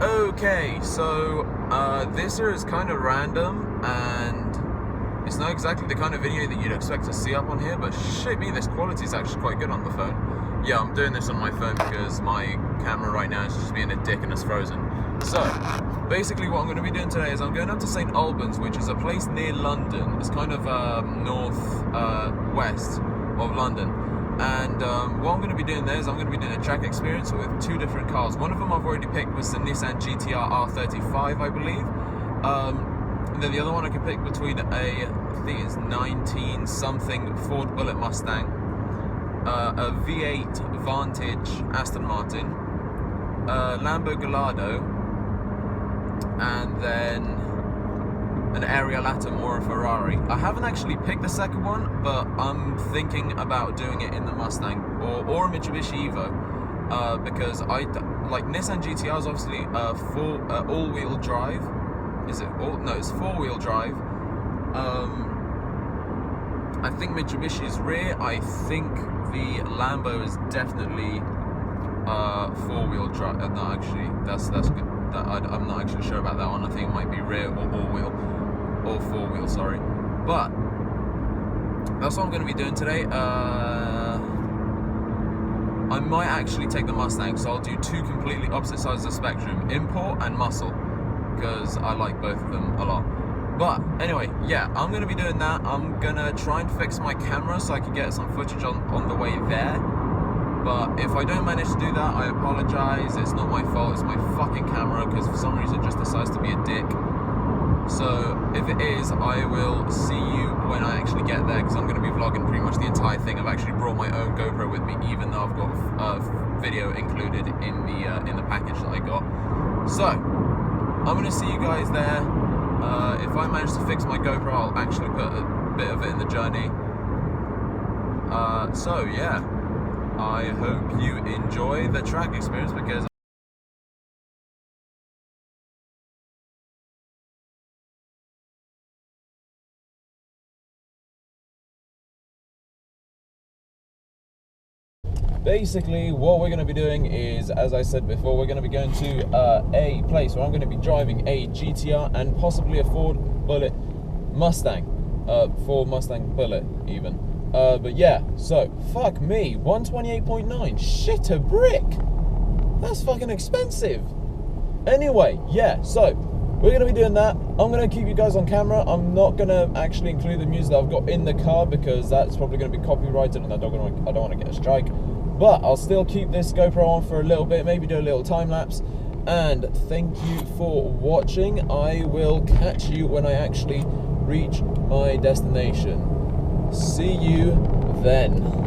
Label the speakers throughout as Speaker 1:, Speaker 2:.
Speaker 1: Okay, so this here is kind of random, and it's not exactly the kind of video that you'd expect to see up on here, but shit me, this quality is actually quite good on the phone. Yeah, I'm doing this on my phone because my camera right now is just being a dick and it's frozen. So, basically what I'm going to be doing today is I'm going up to St. Albans, which is a place near London. It's kind of north-west of London. And what I'm going to be doing there is I'm going to be doing a track experience with two different cars. One of them I've already picked was the Nissan GTR R35, I believe. And then the other one I could pick between I think it's 19-something Ford Bullet Mustang, a V8 Vantage Aston Martin, Lambo Gallardo, and then an Ariel Atom or a Ferrari. I haven't actually picked the second one, but I'm thinking about doing it in the Mustang or a Mitsubishi Evo, because I like Nissan GTR is obviously all-wheel drive. Is it all? No, it's four-wheel drive. I think Mitsubishi's rear. I think the Lambo is definitely four-wheel drive. No, actually, that's good. I'm not actually sure about that one. I think it might be rear or all-wheel. Or four-wheel, sorry. But that's what I'm going to be doing today. I might actually take the Mustang, so I'll do two completely opposite sides of the spectrum, import and muscle, because I like both of them a lot. But anyway, yeah, I'm going to be doing that. I'm going to try and fix my camera so I can get some footage on the way there. But if I don't manage to do that, I apologize. It's not my fault, it's my fucking camera, because for some reason it just decides to be a dick. So if it is, I will see you when I actually get there, because I'm going to be vlogging pretty much the entire thing. I've actually brought my own GoPro with me, even though I've got video included in the package that I got. So I'm going to see you guys there. If I manage to fix my GoPro, I'll actually put a bit of it in the journey. So yeah, I hope you enjoy the track experience, because basically what we're going to be doing is, as I said before, we're going to be going to a place where I'm going to be driving a GTR and possibly a Ford Bullet Mustang, Ford Mustang Bullet even. But yeah, so fuck me, 128.9, shit a brick, that's fucking expensive. Anyway, yeah, so we're going to be doing that. I'm going to keep you guys on camera. I'm not going to actually include the music that I've got in the car, because that's probably going to be copyrighted and I don't want to get a strike. But I'll still keep this GoPro on for a little bit, maybe do a little time lapse. And thank you for watching. I will catch you when I actually reach my destination. See you then.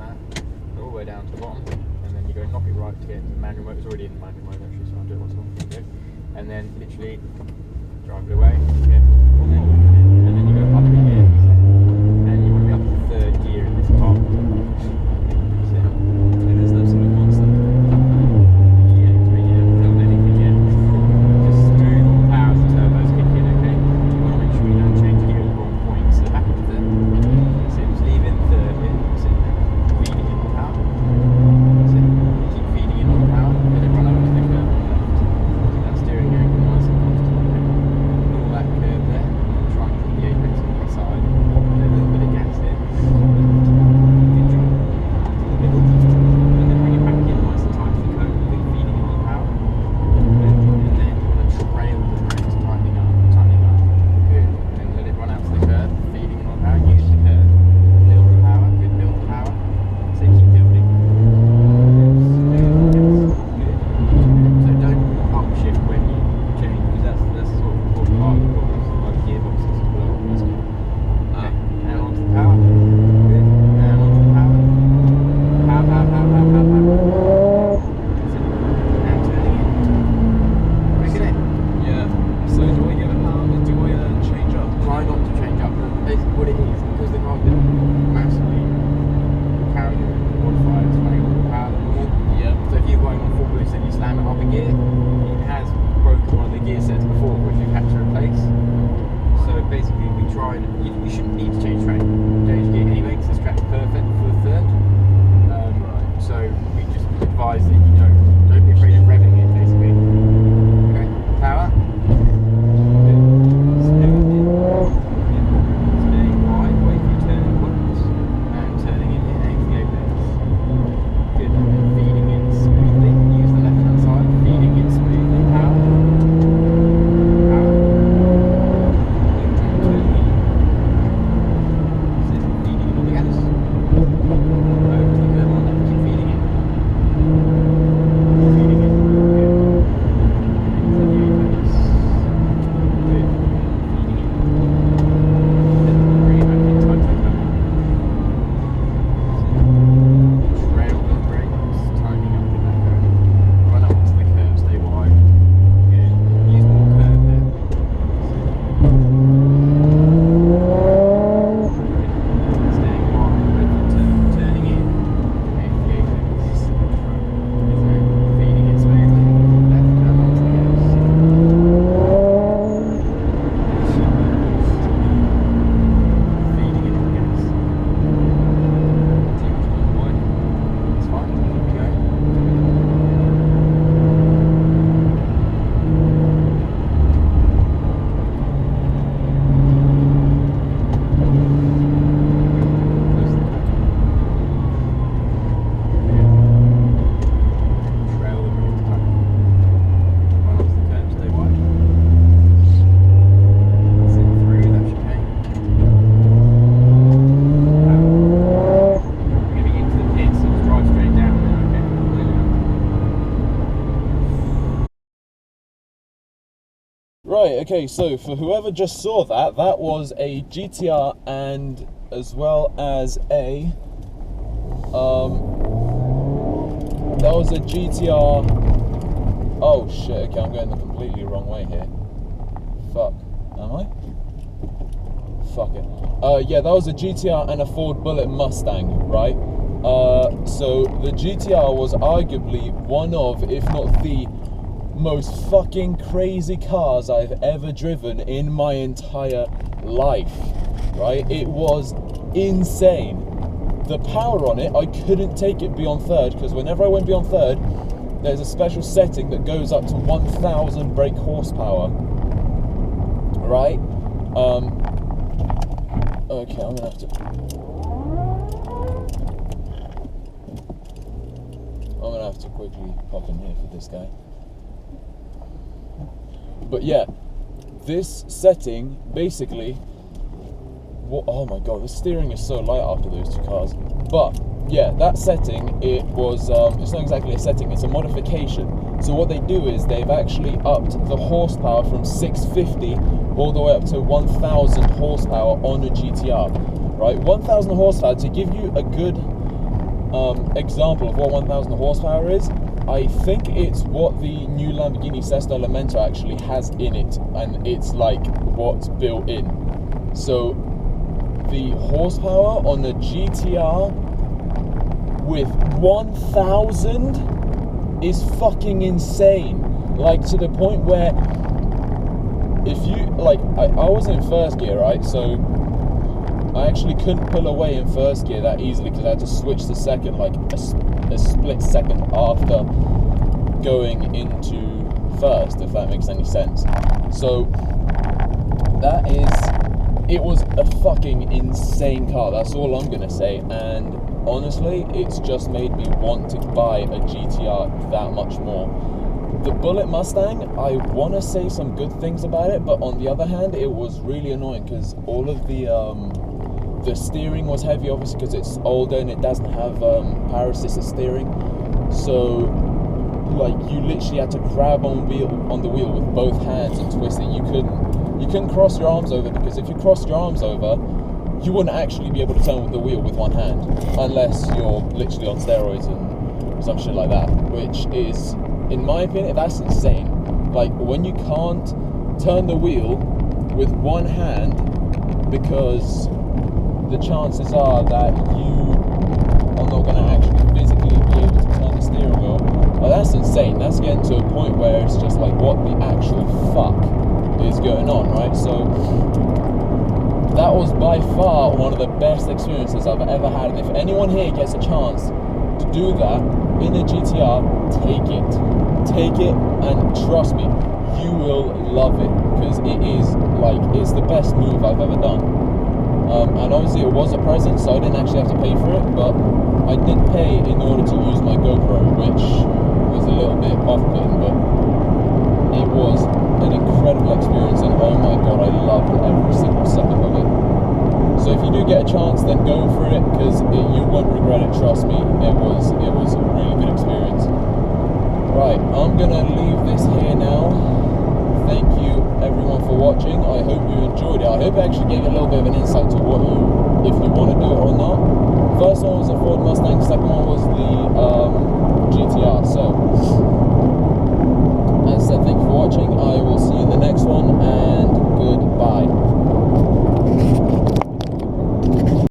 Speaker 2: that, all the way down to the bottom, and then you go knock it right to get into the manual mode. It's already in the manual mode actually, so I'll do it once more. And then literally drive it away, and then you go up a gear, and you want to be up to third gear in this car.
Speaker 1: It is an absolute monster.
Speaker 2: Yeah, but you haven't filled anything yet. Just smooth all the powers, the turbos kick in, okay? You want to make sure you don't change gear at the wrong point, so back into third. So just leave in third here, so feeding in the power. So keep feeding in all the power, let it run over to the curve on the left. Keep that steering angle nice and constant, okay? All that curve there, try and keep the apex on the side, and a little bit of gas there. Good job. To the middle, and then bring it back in nice and tight to the curve, then feeding in all the power. And then you want to trail the brakes, tightening up. Good. And let it run out to the curve, feeding in all the power, use the curve. Build the power, good, build the power. So keep building. Good. So don't upshift when you change, because that's sort of part of the problem, like gearboxes as well. Okay, and onto the power. Good. And onto the power. Power. And turning it. Quick, isn't it?
Speaker 1: Yeah. So do I give it do I change up?
Speaker 2: Try not to change up. Basically what it is, because the car's been massively carried modified, it's running all the power than normal.
Speaker 1: Yeah.
Speaker 2: So if you're going on full boost and you slam it up a gear, it has broken one of the gear sets before, which we've had to replace. So basically we try and, we shouldn't need to change gear anyway, because this track's perfect for the third. So we just advise that you don't be afraid of revving it, basically. Okay, power. Good. Smooth in. Staying wide, wait for you to turn inwards. And turning in here, aim for the apex. Good, and then feeding in smoothly. Use the left hand side, feeding in smoothly. Power. Good, and turning in. So feeding in all the gas. Over to the curve on left, keep feeding in. Feeding in, good. Into the apex. Good. Feeding in. Then bring it back in tight to the curve. Trail the brakes, tightening up in that curve. Run up to the curve, stay wide. Good. Use more curve there. Staying wide, ready to turning in. Aim for the apex. Feeding it smoothly. Left and onto the gas. Feeding it in the gas. Too much wide. It's fine, keep it going. Close the curve. Trail the brakes tight. Run up to the curve, stay wide. Sit through that chicane. We're getting into the pit, so just drive straight down now, okay? Way down.
Speaker 1: Right, okay, so for whoever just saw that, that was a GTR and as well as a that was a GTR. Oh shit, okay, I'm going the completely wrong way here. Fuck. Am I? Fuck it. Yeah, that was a GTR and a Ford Bullet Mustang, right? So the GTR was arguably one of, if not the most fucking crazy cars I've ever driven in my entire life, right? It was insane. The power on it, I couldn't take it beyond third, because whenever I went beyond third, there's a special setting that goes up to 1,000 brake horsepower, right? Okay, I'm gonna have to quickly pop in here for this guy. But yeah, this setting basically, oh my god, the steering is so light after those two cars. But yeah, that setting, it was, it's not exactly a setting, it's a modification. So what they do is they've actually upped the horsepower from 650 all the way up to 1,000 horsepower on a GTR, right? 1,000 horsepower, to give you a good example of what 1000 horsepower is, I think it's what the new Lamborghini Sesto Elemento actually has in it, and it's like what's built in. So the horsepower on the GTR with 1000 is fucking insane. Like, to the point where if you, like, I was in first gear, right? So I actually couldn't pull away in first gear that easily because I had to switch to second like a split second after going into first, if that makes any sense. So it was a fucking insane car, that's all I'm gonna say. And honestly, it's just made me want to buy a GTR that much more. The Bullet Mustang, I want to say some good things about it, but on the other hand, it was really annoying because all of the steering was heavy, obviously, because it's older and it doesn't have power assisted steering. So, like, you literally had to grab on the wheel with both hands and twist it. You couldn't cross your arms over, because if you crossed your arms over, you wouldn't actually be able to turn with the wheel with one hand, unless you're literally on steroids and some shit like that, which is, in my opinion, that's insane. Like, when you can't turn the wheel with one hand because the chances are that you are not going to actually physically be able to turn the steering wheel, well, that's insane. That's getting to a point where it's just like, what the actual fuck is going on, right? So that was by far one of the best experiences I've ever had, and if anyone here gets a chance to do that in a GTR, take it, and trust me, you will love it, because it's the best move I've ever done. And obviously it was a present, so I didn't actually have to pay for it, but I did pay in order to use my GoPro, which was a little bit off-putting, but it was an incredible experience, and oh my god, I loved every single second of it. So if you do get a chance, then go for it, because you won't regret it, trust me. It was a really good experience. Right, I'm gonna leave this here now. Thank you everyone for watching. I hope you enjoyed it. I hope it actually gave you a little bit of an insight to if you want to do it or not. First one was a Ford Mustang, second one was the